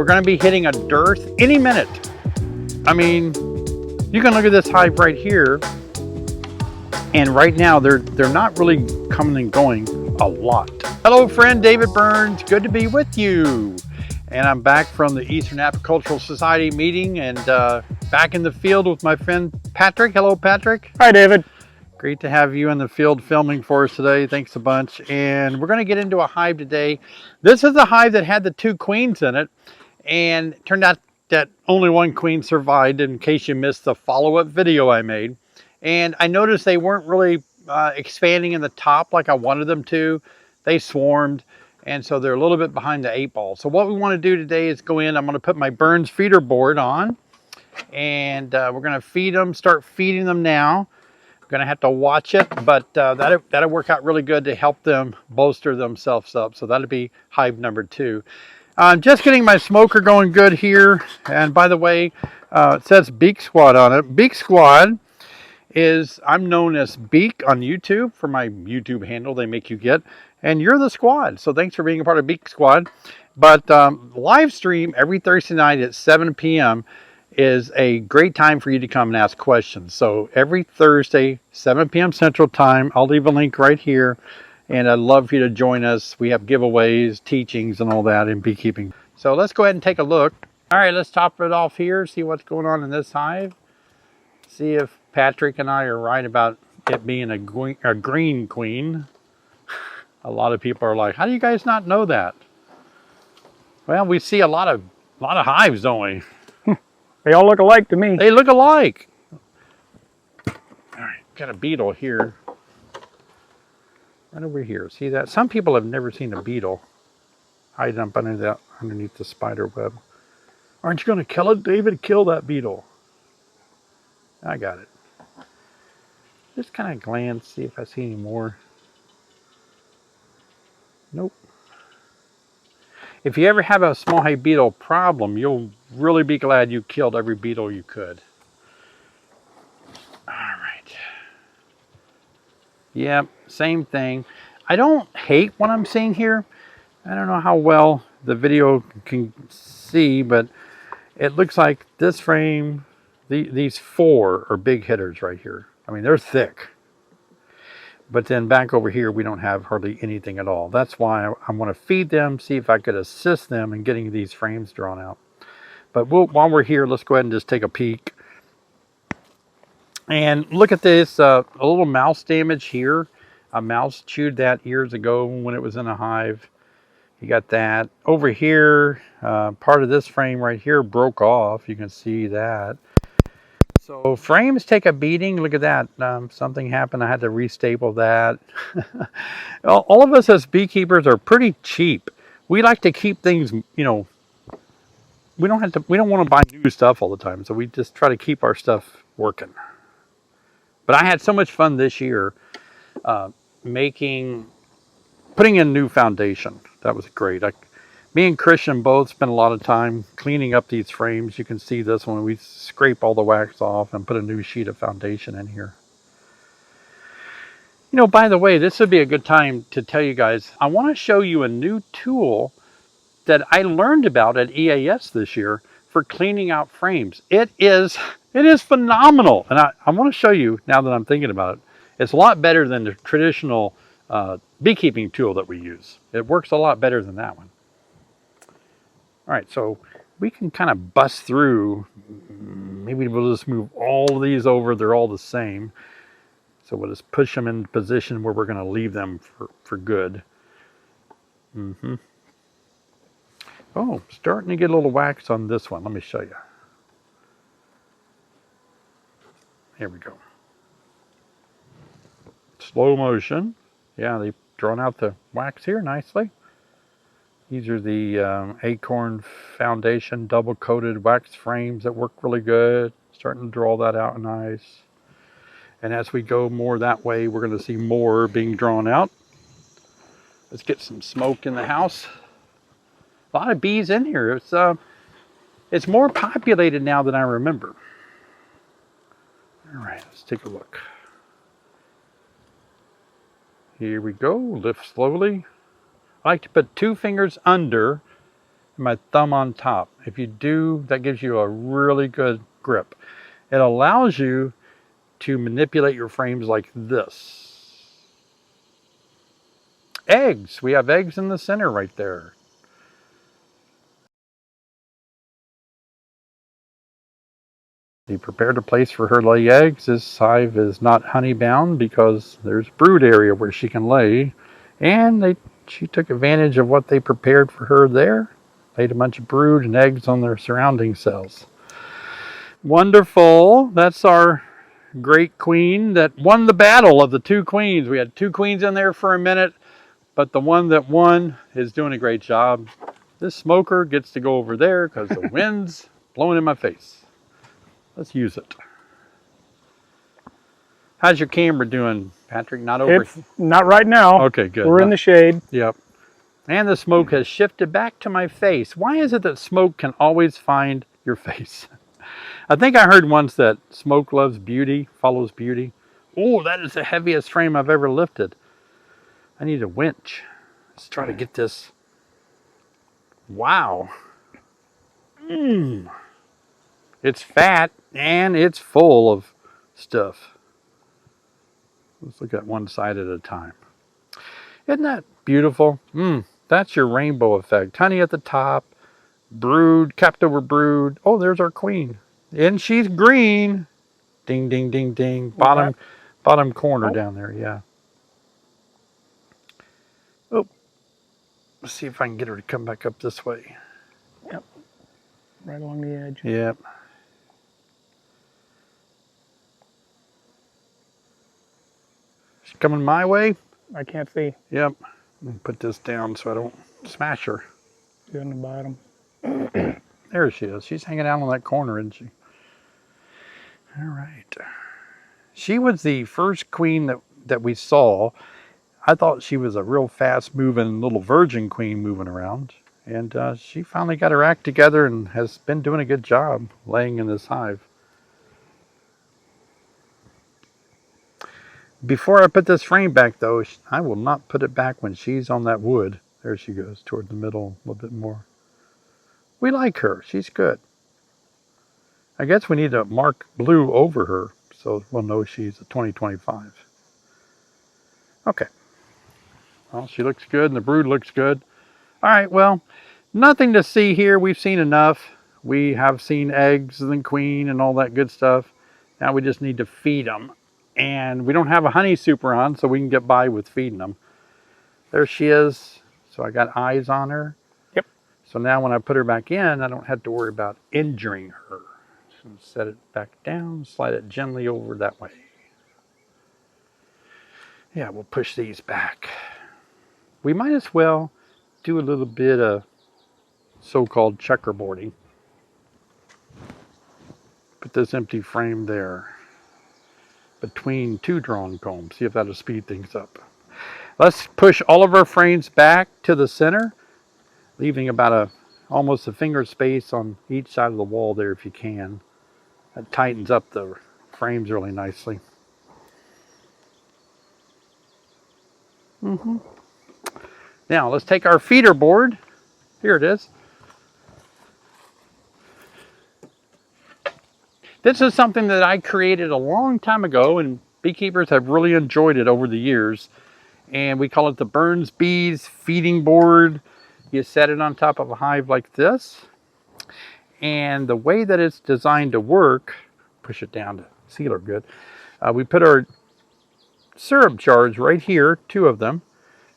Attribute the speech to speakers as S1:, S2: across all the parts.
S1: we're going to be hitting a dearth any minute. I mean, you can look at this hive right here, and right now they're not really coming and going a lot. Hello friend, David Burns, good to be with you. And I'm back from the Eastern Apicultural Society meeting and back in the field with my friend Patrick. Hello Patrick.
S2: Hi David.
S1: Great to have you in the field filming for us today. Thanks a bunch. And we're going to get into a hive today. This is a hive that had the 2 queens in it, and it turned out that only 1 queen survived, in case you missed the follow-up video I made. And I noticed they weren't really expanding in the top like I wanted them to. They swarmed, and so they're a little bit behind the 8 ball. So what we want to do today is go in. I'm going to put my Burns feeder board on, and we're going to feed them, start feeding them now. Gonna have to watch it, but that'll work out really good to help them bolster themselves up. So that'll be hive number 2. I'm just getting my smoker going good here. And by the way, it says Beak Squad on it. Beak Squad is, I'm known as Beak on YouTube for my YouTube handle they make you get, and you're the squad. So thanks for being a part of Beak Squad. But live stream every Thursday night at 7 p.m. is a great time for you to come and ask questions. So every Thursday, 7 p.m. Central Time, I'll leave a link right here, and I'd love for you to join us. We have giveaways, teachings, and all that in beekeeping. So let's go ahead and take a look. All right, let's top it off here, see what's going on in this hive. See if Patrick and I are right about it being a green queen. A lot of people are like, how do you guys not know that? Well, we see a lot of hives, don't we?
S2: They all look alike to me.
S1: They look alike. All right, got a beetle here. Right over here. See that? Some people have never seen a beetle hiding up underneath the spider web. Aren't you going to kill it, David? Kill that beetle. I got it. Just kind of glance, see if I see any more. Nope. If you ever have a small hive beetle problem, you'll really be glad you killed every beetle you could. All right. Yep, same thing. I don't hate what I'm seeing here. I don't know how well the video can see, but it looks like this frame, these 4 are big hitters right here. I mean, they're thick. But then back over here, we don't have hardly anything at all. That's why I want to feed them, see if I could assist them in getting these frames drawn out. But while we're here, let's go ahead and just take a peek. And look at this, a little mouse damage here. A mouse chewed that years ago when it was in a hive. You got that. Over here, part of this frame right here broke off. You can see that. So frames take a beating. Look at that. Something happened. I had to restaple that. All of us as beekeepers are pretty cheap. We like to keep things, you know, we don't want to buy new stuff all the time. So we just try to keep our stuff working. But I had so much fun this year putting in new foundation. That was great. Me and Christian both spent a lot of time cleaning up these frames. You can see this one. We scrape all the wax off and put a new sheet of foundation in here. You know, by the way, this would be a good time to tell you guys, I want to show you a new tool that I learned about at EAS this year for cleaning out frames. It is phenomenal. And I want to show you now that I'm thinking about it. It's a lot better than the traditional beekeeping tool that we use. It works a lot better than that one. All right, so we can kind of bust through. Maybe we'll just move all of these over. They're all the same. So we'll just push them in position where we're going to leave them for good. Oh, starting to get a little wax on this one. Let me show you. Here we go. Slow motion. Yeah, they've drawn out the wax here nicely. These are the Acorn Foundation double-coated wax frames that work really good. Starting to draw that out nice. And as we go more that way, we're going to see more being drawn out. Let's get some smoke in the house. A lot of bees in here. It's more populated now than I remember. All right, let's take a look. Here we go. Lift slowly. I like to put 2 fingers under my thumb on top. If you do, that gives you a really good grip. It allows you to manipulate your frames like this. Eggs. We have eggs in the center right there. Be prepared a place for her to lay eggs. This hive is not honey bound because there's brood area where she can lay. And she took advantage of what they prepared for her there. Laid a bunch of brood and eggs on their surrounding cells. Wonderful. That's our great queen that won the battle of the two queens. We had two queens in there for a minute, but the one that won is doing a great job. This smoker gets to go over there because the wind's blowing in my face. Let's use it. How's your camera doing, Patrick? Not over?
S2: It's not right now.
S1: Okay, good.
S2: We're in the shade.
S1: Yep. And the smoke has shifted back to my face. Why is it that smoke can always find your face? I think I heard once that smoke loves beauty, follows beauty. Oh, that is the heaviest frame I've ever lifted. I need a winch. Let's try to get this. Wow. It's fat and it's full of stuff. Let's look at one side at a time. Isn't that beautiful? That's your rainbow effect. Honey at the top, brood, capped over brood. Oh, there's our queen. And she's green. Ding, ding, ding, ding. Bottom corner down there, yeah. Oh, let's see if I can get her to come back up this way.
S2: Yep, right along the edge.
S1: Yep. She's coming my way.
S2: I can't see.
S1: Yep. Let me put this down so I don't smash her.
S2: She's on the bottom.
S1: There she is. She's hanging out on that corner, isn't she? All right. She was the first queen that we saw. I thought she was a real fast-moving little virgin queen moving around. And she finally got her act together and has been doing a good job laying in this hive. Before I put this frame back, though, I will not put it back when she's on that wood. There she goes, toward the middle a little bit more. We like her. She's good. I guess we need to mark blue over her so we'll know she's a 2025. Okay. Well, she looks good and the brood looks good. All right, well, nothing to see here. We've seen enough. We have seen eggs and queen and all that good stuff. Now we just need to feed them. And we don't have a honey super on, so we can get by with feeding them. There she is. So I got eyes on her.
S2: Yep.
S1: So now when I put her back in, I don't have to worry about injuring her. So set it back down, slide it gently over that way. Yeah, we'll push these back. We might as well do a little bit of so-called checkerboarding. Put this empty frame there between two drawn combs. See if that'll speed things up. Let's push all of our frames back to the center, leaving about almost a finger space on each side of the wall there if you can. That tightens up the frames really nicely. Now let's take our feeder board. Here it is. This is something that I created a long time ago, and beekeepers have really enjoyed it over the years. And we call it the Burns Bees feeding board. You set it on top of a hive like this. And the way that it's designed to work, push it down to seal her good. We put our syrup jars right here, 2 of them.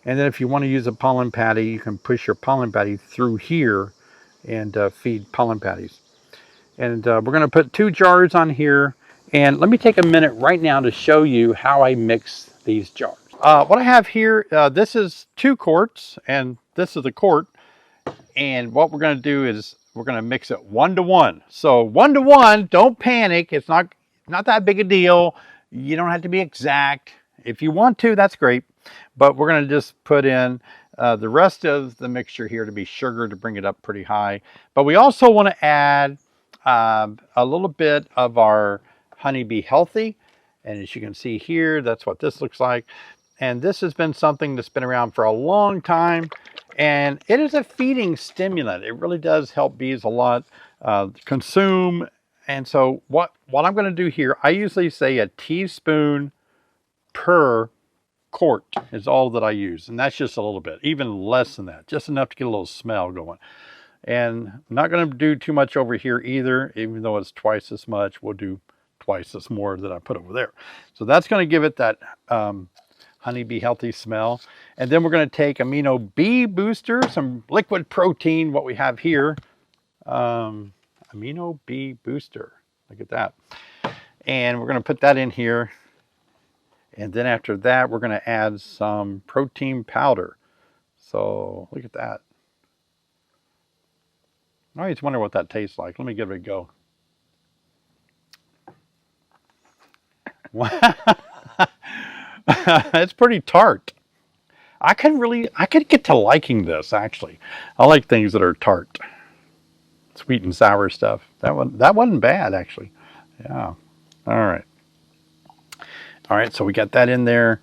S1: And then if you want to use a pollen patty, you can push your pollen patty through here and feed pollen patties. And we're going to put 2 jars on here. And let me take a minute right now to show you how I mix these jars. What I have here, this is 2 quarts, and this is a quart. And what we're going to do is we're going to mix it 1 to 1. So 1 to 1, don't panic. It's not that big a deal. You don't have to be exact. If you want to, that's great. But we're going to just put in the rest of the mixture here to be sugar to bring it up pretty high. But we also want to add a little bit of our Honeybee Healthy. And as you can see here, that's what this looks like. And this has been something that's been around for a long time. And it is a feeding stimulant. It really does help bees a lot consume. And so what I'm going to do here, I usually say a teaspoon per quart is all that I use. And that's just a little bit, even less than that, just enough to get a little smell going. And I'm not going to do too much over here either, even though it's twice as much. We'll do twice as more that I put over there. So that's going to give it that honeybee healthy smell. And then we're going to take amino bee booster, some liquid protein, what we have here. Amino bee booster. Look at that. And we're going to put that in here. And then after that, we're going to add some protein powder. So look at that. I always wonder what that tastes like. Let me give it a go. It's pretty tart. I could get to liking this actually. I like things that are tart. Sweet and sour stuff. That wasn't bad actually. Yeah. All right, so we got that in there,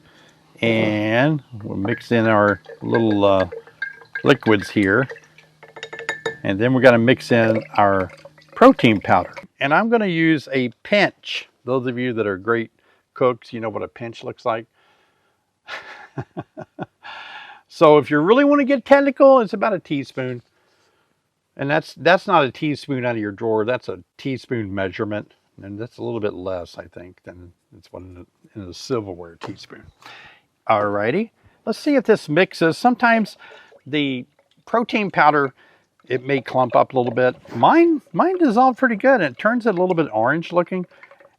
S1: and we'll mix in our little liquids here. And then we got to mix in our protein powder. And I'm going to use a pinch. Those of you that are great cooks, you know what a pinch looks like. So if you really want to get technical, it's about a teaspoon. And that's not a teaspoon out of your drawer. That's a teaspoon measurement. And that's a little bit less, I think, than it's one in a silverware teaspoon. Alrighty. Let's see if this mixes. Sometimes the protein powder, it may clump up a little bit. Mine dissolved pretty good, and it turns it a little bit orange looking.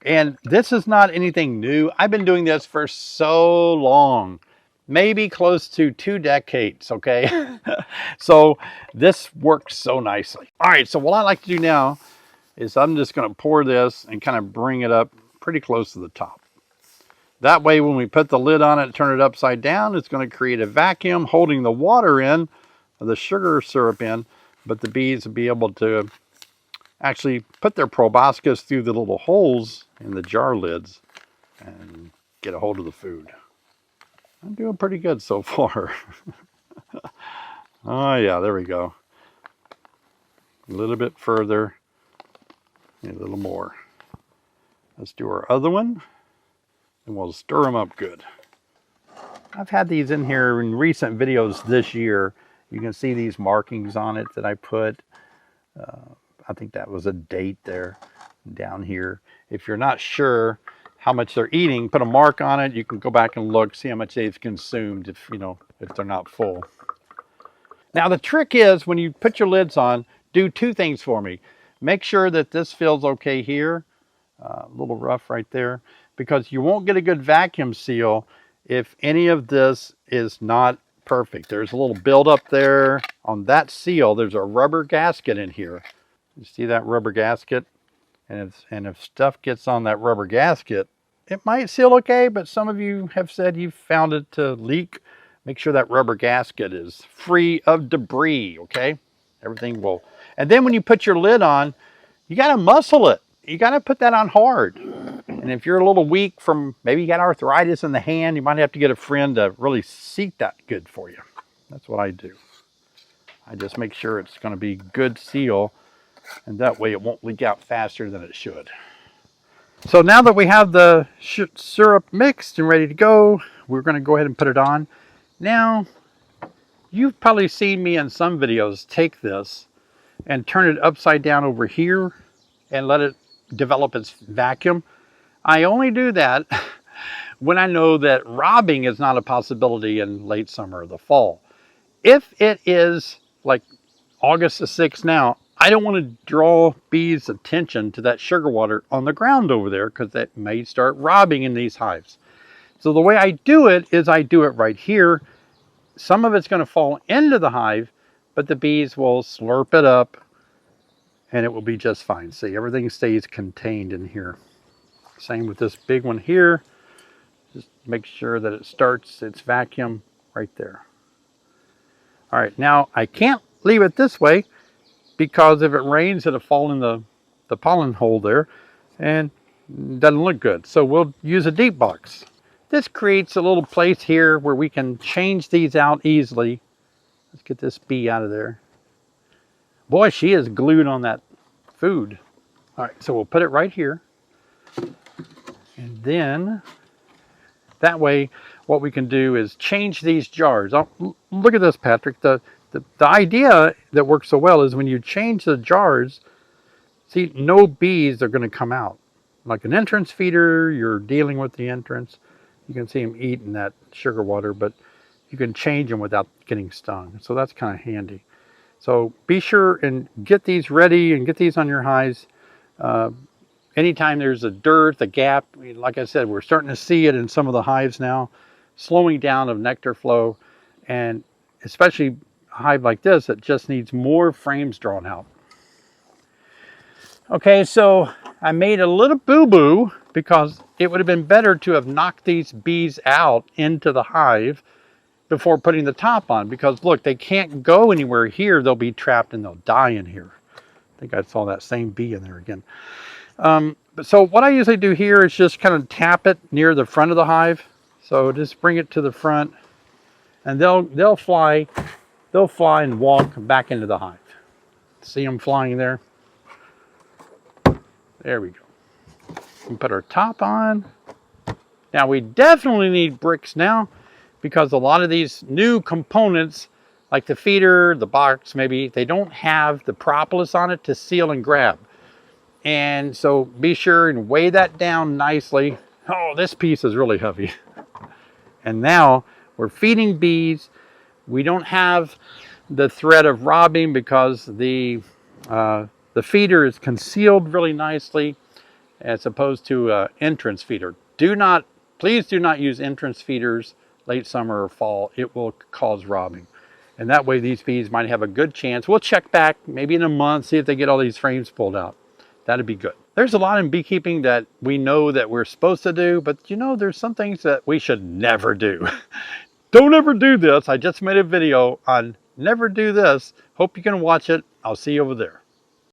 S1: And this is not anything new. I've been doing this for so long, maybe close to 2 decades, okay? So this works so nicely. All right, so what I like to do now is I'm just gonna pour this and kind of bring it up pretty close to the top. That way, when we put the lid on it, turn it upside down, it's gonna create a vacuum holding the water in, the sugar syrup in, but the bees will be able to actually put their proboscis through the little holes in the jar lids and get a hold of the food. I'm doing pretty good so far. Oh yeah, there we go. A little bit further, a little more. Let's do our other one, and we'll stir them up good. I've had these in here in recent videos this year. You can see these markings on it that I put. I think that was a date there down here. If you're not sure how much they're eating, put a mark on it. You can go back and look, see how much they've consumed if they're not full. Now the trick is when you put your lids on, do 2 things for me. Make sure that this feels okay here, a little rough right there, because you won't get a good vacuum seal if any of this is not perfect. There's a little buildup there on that seal. There's a rubber gasket in here. You see that rubber gasket? And if stuff gets on that rubber gasket, it might seal okay, but some of you have said you've found it to leak. Make sure that rubber gasket is free of debris, okay? Everything will. And then when you put your lid on, you got to muscle it. You got to put that on hard. And if you're a little weak from, maybe you got arthritis in the hand, you might have to get a friend to really seat that good for you. That's what I do. I just make sure it's going to be good seal, and that way it won't leak out faster than it should. So now that we have the syrup mixed and ready to go, we're going to go ahead and put it on. Now, you've probably seen me in some videos take this and turn it upside down over here and let it develop its vacuum. I only do that when I know that robbing is not a possibility in late summer or the fall. If it is like August the 6th now, I don't want to draw bees' attention to that sugar water on the ground over there because that may start robbing in these hives. So the way I do it is I do it right here. Some of it's going to fall into the hive, but the bees will slurp it up and it will be just fine. See, everything stays contained in here. Same with this big one here. Just make sure that it starts its vacuum right there. All right, now I can't leave it this way because if it rains, it'll fall in the pollen hole there and it doesn't look good. So we'll use a deep box. This creates a little place here where we can change these out easily. Let's get this bee out of there. Boy, she is glued on that food. All right, so we'll put it right here. And then that way, what we can do is change these jars. Oh, look at this, Patrick. The idea that works so well is when you change the jars, see, no bees are going to come out. Like an entrance feeder, you're dealing with the entrance. You can see them eating that sugar water, but you can change them without getting stung. So that's kind of handy. So be sure and get these ready and get these on your hives. Anytime there's a dearth, a gap, like I said, we're starting to see it in some of the hives now, slowing down of nectar flow, and especially a hive like this that just needs more frames drawn out. Okay, so I made a little boo-boo because it would have been better to have knocked these bees out into the hive before putting the top on, because look, they can't go anywhere here. They'll be trapped and they'll die in here. I think I saw that same bee in there again. So what I usually do here is just kind of tap it near the front of the hive. So just bring it to the front, and they'll fly and walk back into the hive. See them flying there? There we go. We put our top on. Now we definitely need bricks now, because a lot of these new components, like the feeder, the box maybe, they don't have the propolis on it to seal and grab. And so be sure and weigh that down nicely. Oh, this piece is really heavy. And now we're feeding bees. We don't have the threat of robbing because the feeder is concealed really nicely, as opposed to entrance feeder. Please do not use entrance feeders late summer or fall. It will cause robbing. And that way these bees might have a good chance. We'll check back maybe in a month, see if they get all these frames pulled out. That'd be good. There's a lot in beekeeping that we know that we're supposed to do, but you know, there's some things that we should never do. Don't ever do this. I just made a video on never do this. Hope you can watch it. I'll see you over there.